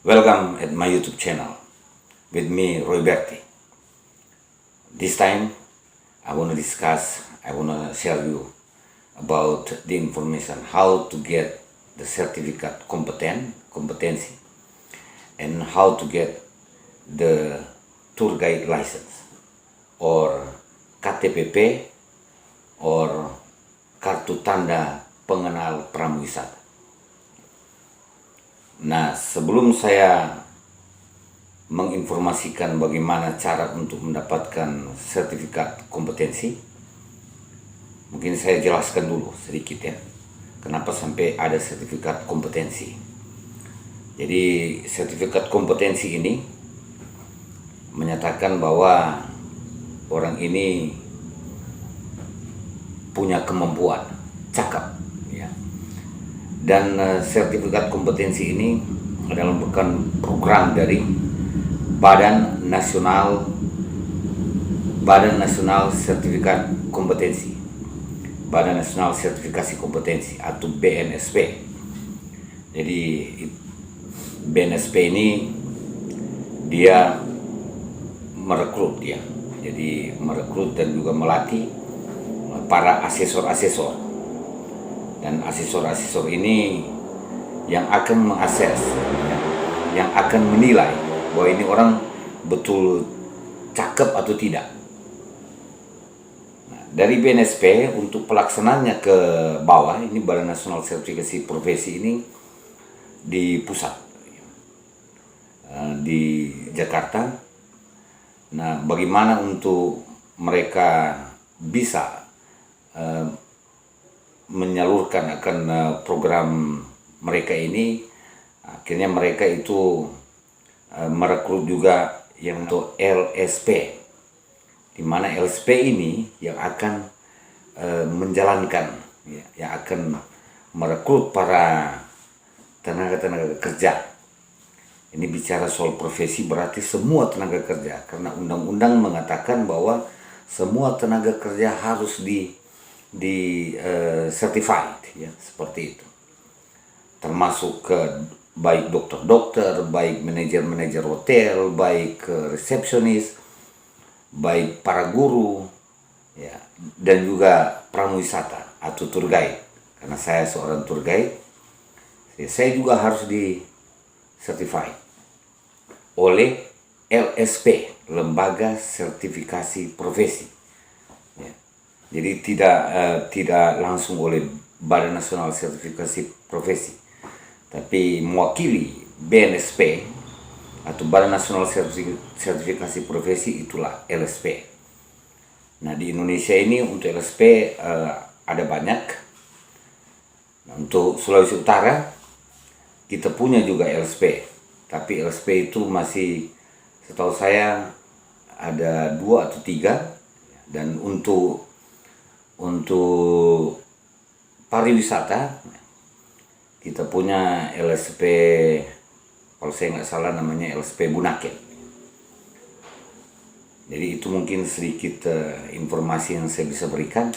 Welcome at my YouTube channel with me, Roy Berti. This time, I want to share you about the information how to get the certificate competency, and how to get the tour guide license or KTPP or kartu tanda pengenal pramuwisata. Nah, sebelum saya menginformasikan bagaimana cara untuk mendapatkan sertifikat kompetensi, mungkin saya jelaskan dulu sedikit ya, kenapa sampai ada sertifikat kompetensi. Jadi sertifikat kompetensi ini menyatakan bahwa orang ini punya kemampuan, cakap ya. Dan sertifikat kompetensi ini adalah merupakan program dari Badan Nasional Sertifikat Kompetensi, Badan Nasional Sertifikasi Kompetensi atau BNSP. Jadi BNSP ini dia merekrut ya, jadi merekrut dan juga melatih para asesor-asesor. Dan asesor-asesor ini yang akan mengakses, yang akan menilai bahwa ini orang betul cakep atau tidak. Nah, dari BNSP untuk pelaksananya ke bawah, ini Badan Nasional Sertifikasi Profesi ini di pusat, di Jakarta. Nah, bagaimana untuk mereka bisa menyalurkan akan program mereka ini, akhirnya mereka itu merekrut juga yang untuk LSP, di mana LSP ini yang akan menjalankan ya, yang akan merekrut para tenaga kerja. Ini bicara soal profesi berarti semua tenaga kerja, karena undang-undang mengatakan bahwa semua tenaga kerja harus di certified ya, seperti itu, termasuk ke baik dokter-dokter, baik manajer-manajer hotel, baik resepsionis, baik para guru ya, dan juga pramuwisata atau tour guide. Karena saya seorang tour guide, saya juga harus di certified oleh LSP, Lembaga Sertifikasi Profesi. Jadi tidak langsung oleh Badan Nasional Sertifikasi Profesi, tapi mewakili BNSP atau Badan Nasional Sertifikasi Profesi, itulah LSP. Nah, di Indonesia ini untuk LSP ada banyak. Nah, untuk Sulawesi Utara kita punya juga LSP, tapi LSP itu masih, setahu saya ada 2 atau 3. Dan untuk pariwisata kita punya LSP, kalau saya nggak salah namanya LSP Bunaken. Jadi itu mungkin sedikit informasi yang saya bisa berikan.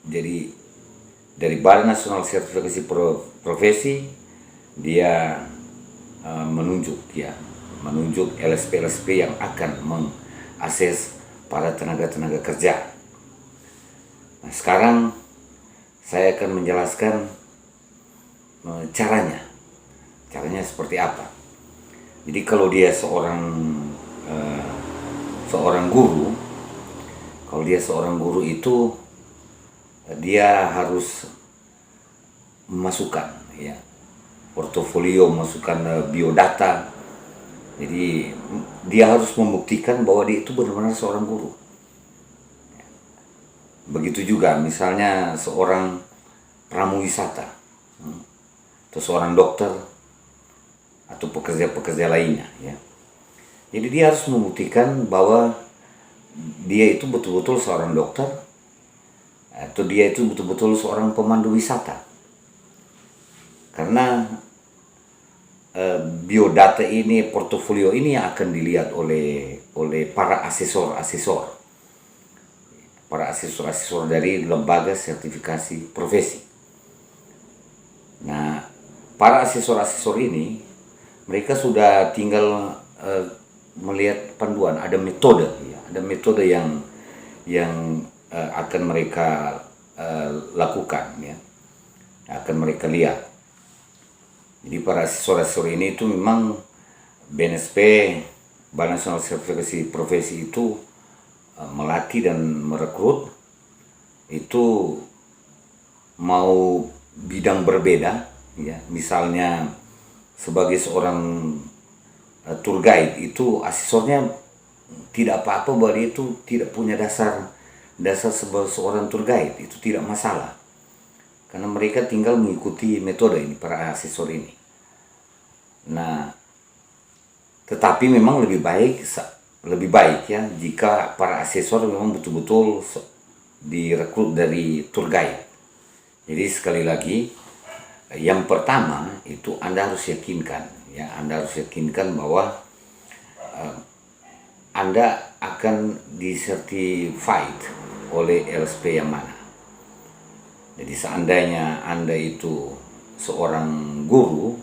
Jadi dari Badan Nasional Sertifikasi Profesi dia menunjuk LSP yang akan mengakses para tenaga kerja. Nah, sekarang saya akan menjelaskan caranya seperti apa. Jadi kalau dia seorang guru, itu dia harus memasukkan ya portofolio, masukkan biodata. Jadi dia harus membuktikan bahwa dia itu benar-benar seorang guru. Begitu juga misalnya seorang pramuwisata atau seorang dokter atau pekerja-pekerja lainnya ya. Jadi dia harus membuktikan bahwa dia itu betul-betul seorang dokter atau dia itu betul-betul seorang pemandu wisata. Karena biodata ini, portofolio ini yang akan dilihat oleh para asesor dari Lembaga Sertifikasi Profesi. Nah, para asesor-asesor ini mereka sudah tinggal melihat panduan, ada metode, ya, ada metode yang akan mereka lakukan, ya, akan mereka lihat. Jadi para asesor-asesor ini itu memang BNSP, Badan Nasional Sertifikasi Profesi itu melatih dan merekrut itu mau bidang berbeda, ya, misalnya sebagai seorang tour guide itu asesornya tidak apa-apa bahwa dia itu tidak punya dasar sebagai seorang tour guide, itu tidak masalah karena mereka tinggal mengikuti metode ini, para asesor ini. Nah, tetapi memang lebih baik ya jika para asesor memang betul-betul direkrut dari tour guide. Jadi sekali lagi, yang pertama itu Anda harus yakinkan, ya, Anda harus yakinkan bahwa Anda akan disertified oleh LSP yang mana. Jadi seandainya Anda itu seorang guru,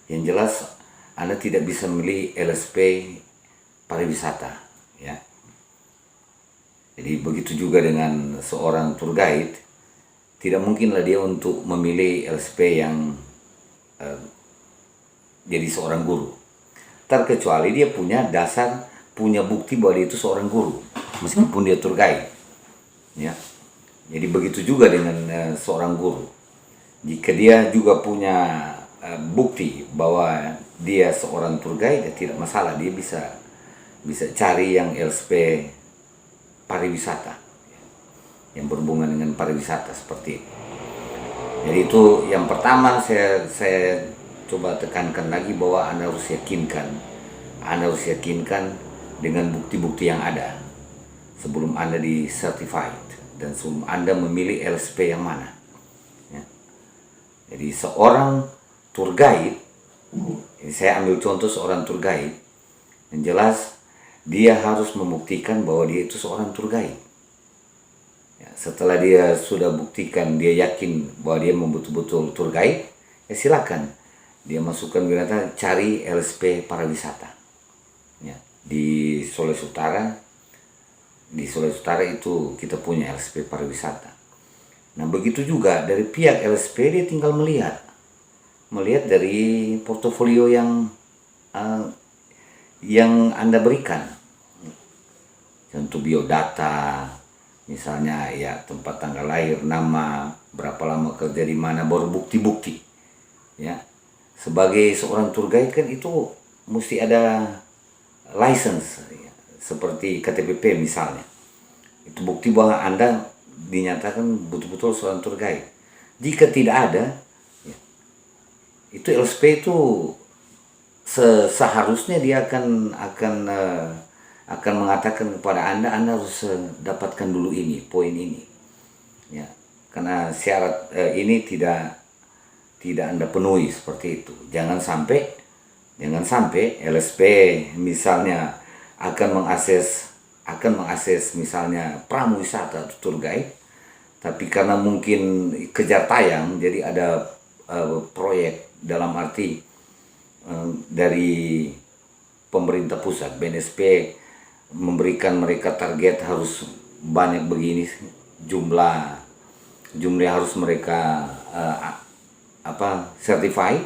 yang jelas Anda tidak bisa memilih LSP pariwisata, ya. Jadi begitu juga dengan seorang tour guide, tidak mungkinlah dia untuk memilih LSP yang jadi seorang guru, terkecuali dia punya bukti bahwa dia itu seorang guru, meskipun dia tour guide, ya. Jadi begitu juga dengan seorang guru, jika dia juga punya bukti bahwa dia seorang tour guide, ya tidak masalah, dia bisa cari yang LSP pariwisata, yang berhubungan dengan pariwisata seperti itu. Jadi itu yang pertama saya coba tekankan lagi bahwa Anda harus yakinkan dengan bukti-bukti yang ada sebelum Anda di-certified dan sebelum Anda memilih LSP yang mana, ya. Jadi seorang tour guide, ini saya ambil contoh seorang tour guide, yang jelas dia harus membuktikan bahwa dia itu seorang tour guide. Ya, setelah dia sudah buktikan, dia yakin bahwa dia betul-betul tour guide, ya silakan dia masukkan wisata, cari LSP pariwisata. Ya, di Sulawesi Utara itu kita punya LSP pariwisata. Nah begitu juga dari pihak LSP, dia tinggal melihat dari portofolio yang Anda berikan. Contoh biodata, misalnya ya tempat tanggal lahir, nama, berapa lama kerja di mana, baru bukti-bukti. Ya, sebagai seorang tour guide kan itu mesti ada license, ya, seperti KTPP misalnya. Itu bukti bahwa Anda dinyatakan betul-betul seorang tour guide. Jika tidak ada, ya, itu LSP itu seharusnya dia akan mengatakan kepada Anda harus dapatkan dulu ini, poin ini, ya, karena syarat ini tidak Anda penuhi seperti itu. Jangan sampai LSP misalnya akan mengakses misalnya pramuwisata atau tour guide, tapi karena mungkin kejar tayang, jadi ada proyek dalam arti dari pemerintah pusat, BNSP memberikan mereka target harus banyak begini jumlah harus mereka certified.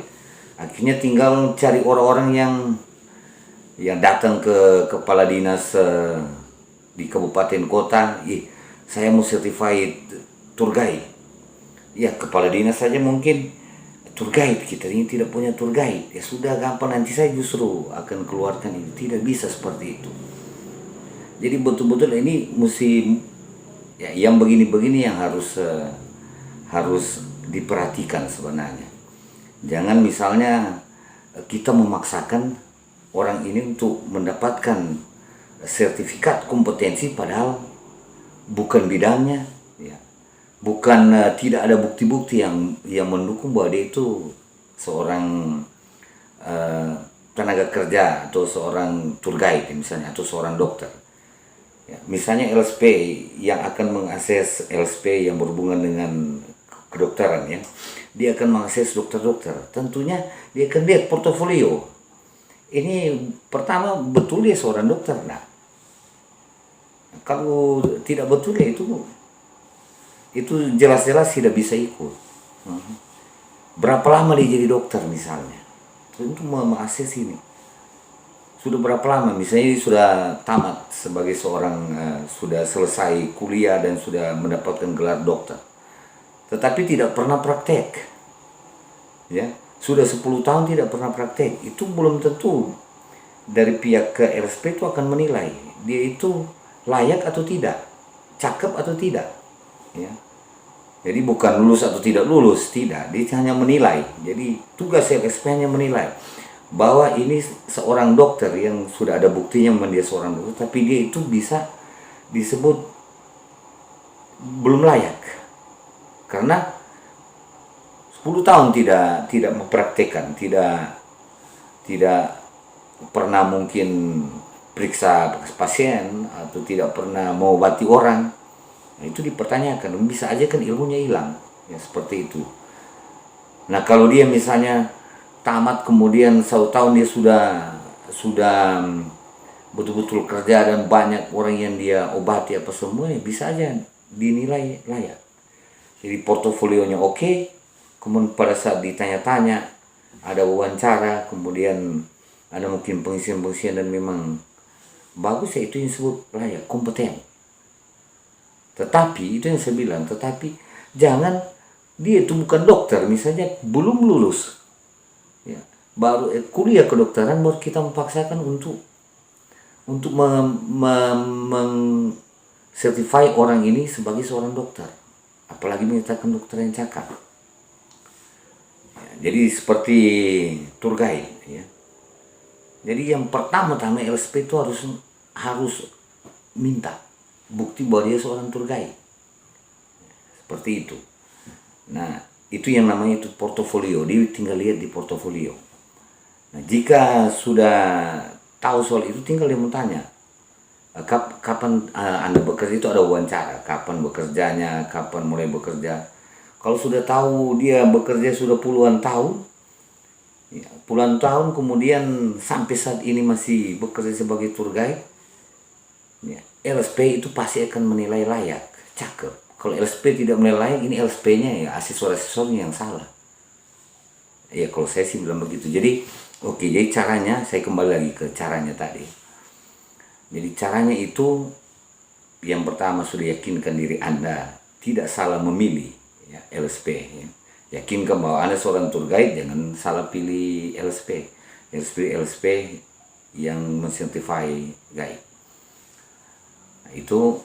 Akhirnya tinggal cari orang-orang yang datang ke kepala dinas di kabupaten kota, saya mau certified tour guide. Ya, kepala dinas saja mungkin tour guide, kita ini tidak punya tour guide. Ya sudah, gampang, nanti saya justru akan keluarkan ini. Tidak bisa seperti itu. Jadi betul-betul ini mesti, ya, yang begini-begini yang harus diperhatikan sebenarnya. Jangan misalnya kita memaksakan orang ini untuk mendapatkan sertifikat kompetensi padahal bukan bidangnya, ya. Bukan tidak ada bukti-bukti yang mendukung bahwa dia itu seorang tenaga kerja atau seorang tour guide misalnya, atau seorang dokter. Ya, misalnya LSP yang akan mengakses LSP yang berhubungan dengan kedokteran ya, dia akan mengakses dokter-dokter. Tentunya dia akan lihat portofolio. Ini pertama, betul dia seorang dokter? Nah, kalau tidak betul ya itu jelas-jelas tidak bisa ikut. Berapa lama dia jadi dokter misalnya? Tentu mengakses ini. Sudah berapa lama? Misalnya dia sudah tamat sebagai seorang, sudah selesai kuliah dan sudah mendapatkan gelar dokter, tetapi tidak pernah praktek. Ya, sudah 10 tahun tidak pernah praktek. Itu belum tentu dari pihak ke LSP itu akan menilai dia itu layak atau tidak, cakep atau tidak. Ya. Jadi bukan lulus atau tidak lulus, tidak. Dia hanya menilai. Jadi tugas LSP hanya menilai bahwa ini seorang dokter yang sudah ada buktinya memang dia seorang dokter, tapi dia itu bisa disebut belum layak karena 10 tahun tidak mempraktekkan, tidak pernah mungkin periksa pasien atau tidak pernah mengobati orang. Nah, itu dipertanyakan, bisa aja kan ilmunya hilang, ya seperti itu. Nah kalau dia misalnya tamat kemudian 1 tahun dia sudah betul-betul kerja dan banyak orang yang dia obati apa semua, ya bisa aja dinilai layak. Jadi portofolionya oke, kemudian pada saat ditanya-tanya ada wawancara, kemudian ada mungkin pengisian-pengisian dan memang bagus, ya itu yang disebut layak, kompeten. Tetapi itu yang saya bilang, tetapi jangan dia itu bukan dokter, misalnya belum lulus, ya, baru kuliah kedokteran, baru kita memaksakan untuk certify orang ini sebagai seorang dokter, apalagi menyatakan dokter yang cakap. Ya, jadi seperti tour guide, ya. Jadi yang pertama-tama LSP itu harus minta bukti bahwa dia seorang tour guide. Seperti itu. Nah, itu yang namanya itu portofolio. Dia tinggal lihat di portofolio. Nah, jika sudah tahu soal itu, tinggal dia mau tanya, kapan Anda bekerja, itu ada wawancara, kapan bekerjanya, kapan mulai bekerja. Kalau sudah tahu dia bekerja sudah puluhan tahun, ya, puluhan tahun kemudian sampai saat ini masih bekerja sebagai tour guide, ya, LSP itu pasti akan menilai layak, cakep. Kalau LSP tidak menilai layak, ini LSP-nya ya asesor-asesornya yang salah. Ya kalau saya sih bilang begitu. Jadi oke, jadi caranya, saya kembali lagi ke caranya tadi. Jadi caranya itu, yang pertama sudah yakinkan diri Anda tidak salah memilih, ya, LSP. Ya. Yakinkan bahwa Anda seorang tour guide, jangan salah pilih LSP. LSP yang mensertify guide. Nah, itu.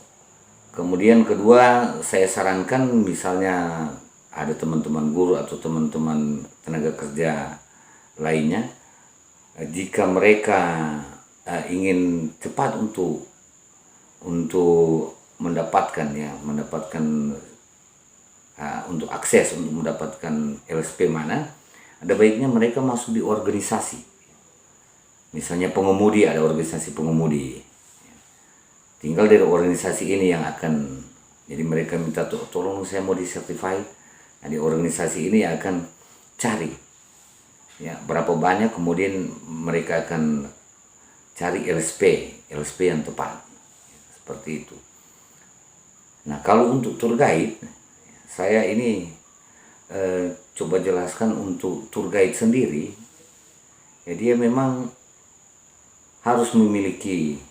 Kemudian kedua, saya sarankan misalnya ada teman-teman guru atau teman-teman tenaga kerja lainnya, jika mereka ingin cepat untuk mendapatkan untuk akses untuk mendapatkan LSP mana, ada baiknya mereka masuk di organisasi. Misalnya pengemudi, ada organisasi pengemudi. Tinggal dari organisasi ini yang akan, jadi mereka minta tolong saya mau disertify. Nah, di organisasi ini akan cari, ya, berapa banyak, kemudian mereka akan cari LSP yang tepat, seperti itu. Nah kalau untuk tour guide, saya ini coba jelaskan untuk tour guide sendiri, ya, dia memang harus memiliki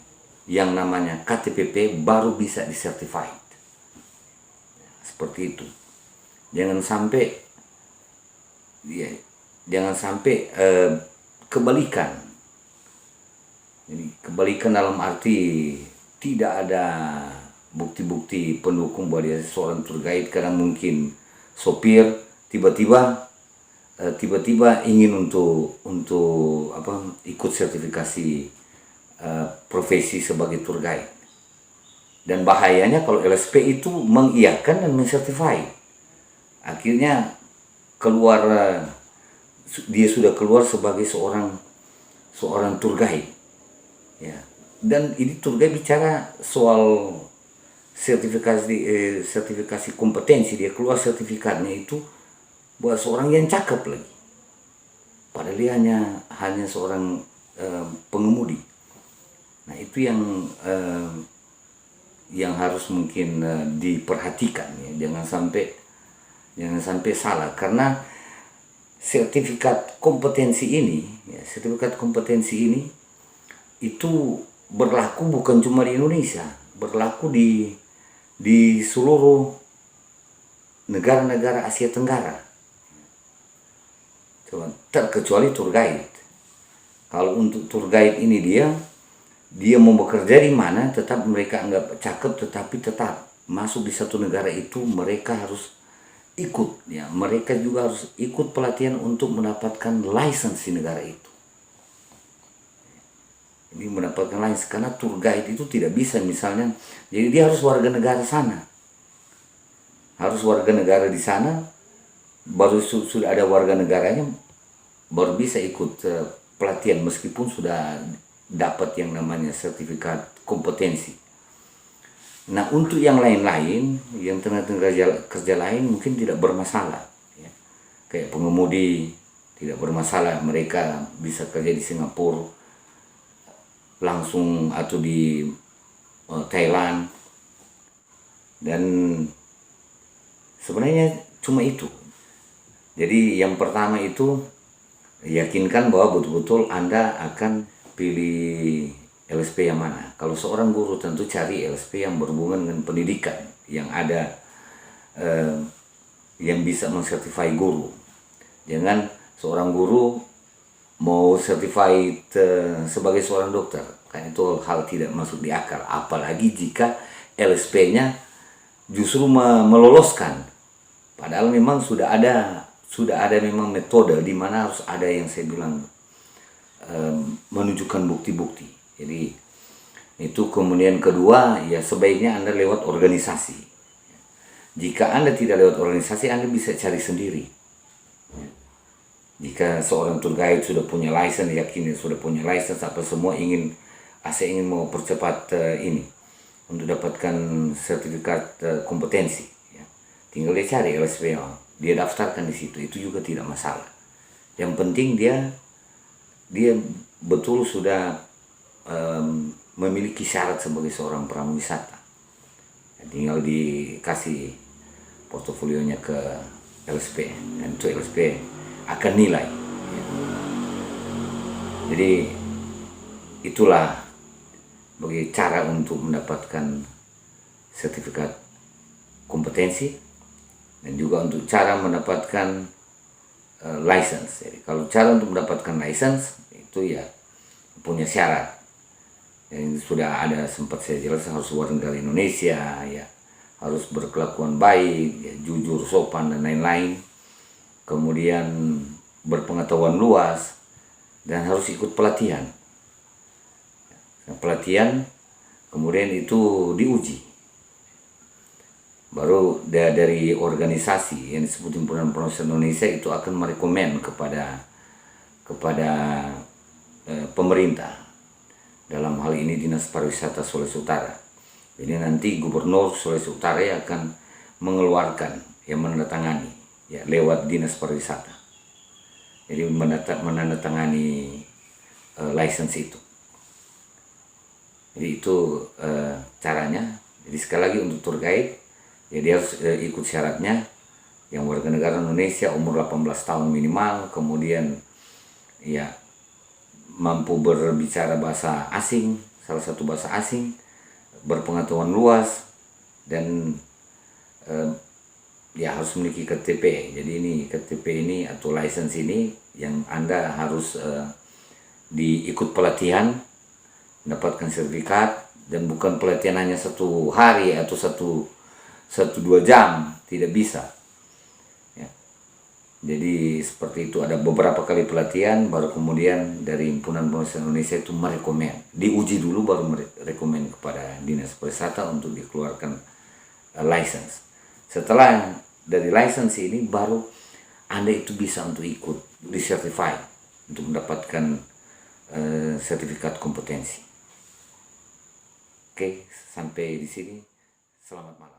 yang namanya KTPP baru bisa disertified. Seperti itu. Jangan sampai kebalikan. Jadi kebalikan dalam arti tidak ada bukti-bukti pendukung bahwa dia seorang tour guide, karena mungkin sopir tiba-tiba ingin untuk ikut sertifikasi profesi sebagai tour guide. Dan bahayanya kalau LSP itu mengiyakan dan mensertify, akhirnya dia sudah keluar sebagai seorang tour guide, ya. Dan ini tour guide bicara soal sertifikasi kompetensi, dia keluar sertifikatnya itu buat seorang yang cakep lagi. Padahal dia hanya seorang pengemudi. Nah itu yang harus mungkin diperhatikan ya, jangan sampai salah, karena sertifikat kompetensi ini itu berlaku bukan cuma di Indonesia, berlaku di seluruh negara-negara Asia Tenggara. Terkecuali tour guide. Kalau untuk tour guide ini dia mau bekerja di mana, tetap mereka anggap cakep, tetapi tetap masuk di satu negara itu mereka harus ikut ya, mereka juga harus ikut pelatihan untuk mendapatkan license di negara itu. Jadi mendapatkan license, karena tour guide itu tidak bisa misalnya, jadi dia harus warga negara sana. Harus warga negara di sana, baru sudah ada warga negaranya baru bisa ikut pelatihan meskipun sudah dapat yang namanya sertifikat kompetensi. Nah untuk yang lain-lain, yang tenaga kerja lain mungkin tidak bermasalah ya. Kayak pengemudi tidak bermasalah, mereka bisa kerja di Singapura langsung atau di Thailand, dan sebenarnya cuma itu. Jadi yang pertama itu yakinkan bahwa betul-betul Anda akan pilih LSP yang mana. Kalau seorang guru tentu cari LSP yang berhubungan dengan pendidikan, yang ada yang bisa mensertifai guru. Jangan seorang guru mau certified sebagai seorang dokter, kan itu hal tidak masuk di akal. Apalagi jika LSP-nya justru meloloskan, padahal memang sudah ada memang metode di mana harus ada yang saya bilang menunjukkan bukti-bukti. Jadi itu. Kemudian kedua ya, sebaiknya Anda lewat organisasi. Jika Anda tidak lewat organisasi, Anda bisa cari sendiri. Jika seorang tour guide sudah punya license, yakin sudah punya license, apa semua saya ingin mau percepat ini untuk dapatkan sertifikat kompetensi ya. Tinggal dia cari LSP, dia daftarkan di situ, itu juga tidak masalah. Yang penting dia betul sudah memiliki syarat sebagai seorang pramuwisata. Tinggal dikasih portofolionya ke LSP, dan itu LSP akan nilai ya. Jadi itulah bagi cara untuk mendapatkan sertifikat kompetensi, dan juga untuk cara mendapatkan license. Jadi kalau cara untuk mendapatkan license itu ya punya syarat. Yang sudah ada sempat saya jelaskan, harus warga negara Indonesia ya, harus berkelakuan baik ya, jujur, sopan dan lain-lain. Kemudian berpengetahuan luas dan harus ikut pelatihan. Pelatihan kemudian itu diuji. Baru dari organisasi yang disebut Himpunan Profesor Indonesia itu akan merekomend kepada pemerintah, dalam hal ini Dinas Pariwisata Sulawesi Utara. Jadi nanti Gubernur Sulawesi Utara akan mengeluarkan, yang menandatangani ya, lewat Dinas Pariwisata. Jadi menandatangani license itu. Jadi itu caranya. Jadi sekali lagi untuk tour guide, ya dia harus ikut syaratnya, yang warga negara Indonesia, umur 18 tahun minimal, kemudian ya mampu berbicara bahasa asing, salah satu bahasa asing, berpengetahuan luas, dan ya harus memiliki KTP. Jadi ini KTP ini atau license ini yang Anda harus diikut pelatihan, mendapatkan sertifikat, dan bukan pelatihan hanya 1 hari atau 1-2 jam, tidak bisa ya. Jadi seperti itu, ada beberapa kali pelatihan, baru kemudian dari Himpunan Profesor Indonesia itu merekomend, diuji dulu baru merekomend kepada Dinas Pariwisata untuk dikeluarkan license. Setelah dari license ini baru Anda itu bisa untuk ikut disertify untuk mendapatkan sertifikat kompetensi. Oke, sampai di sini Selamat malam.